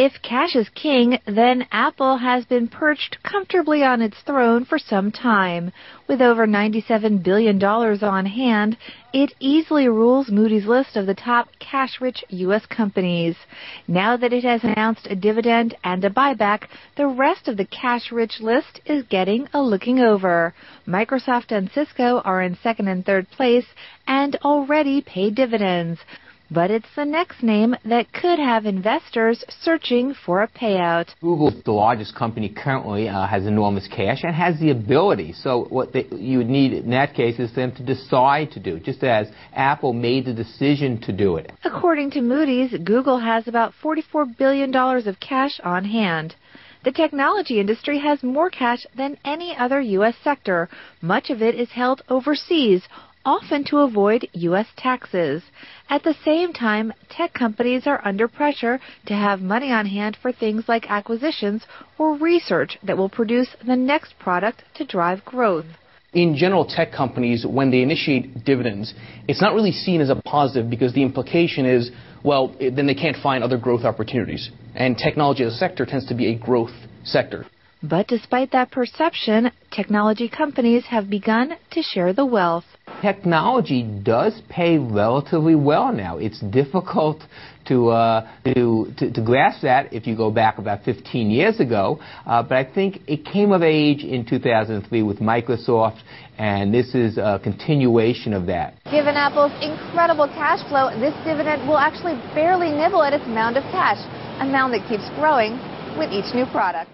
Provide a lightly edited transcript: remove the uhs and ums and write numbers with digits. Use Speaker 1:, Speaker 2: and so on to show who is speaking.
Speaker 1: If cash is king, then Apple has been perched comfortably on its throne for some time. With over $97 billion on hand, it easily rules Moody's list of the top cash-rich U.S. companies. Now that it has announced a dividend and a buyback, the rest of the cash-rich list is getting a looking over. Microsoft and Cisco are in second and third place and already pay dividends. But it's the next name that could have investors searching for a payout.
Speaker 2: Google, the largest company currently, has enormous cash and has the ability. So what you would need in that case is for them to decide to do, just as Apple made the decision to do it.
Speaker 1: According to Moody's, Google has about $44 billion of cash on hand. The technology industry has more cash than any other U.S. sector. Much of it is held overseas, often to avoid U.S. taxes. At the same time, tech companies are under pressure to have money on hand for things like acquisitions or research that will produce the next product to drive growth.
Speaker 3: In general, tech companies, when they initiate dividends, it's not really seen as a positive because the implication is, well, then they can't find other growth opportunities. And technology as a sector tends to be a growth sector.
Speaker 1: But despite that perception, technology companies have begun to share the wealth.
Speaker 2: Technology does pay relatively well now. It's difficult to grasp that if you go back about 15 years ago, but I think it came of age in 2003 with Microsoft, and this is a continuation of that.
Speaker 1: Given Apple's incredible cash flow, this dividend will actually barely nibble at its mound of cash, a mound that keeps growing with each new product.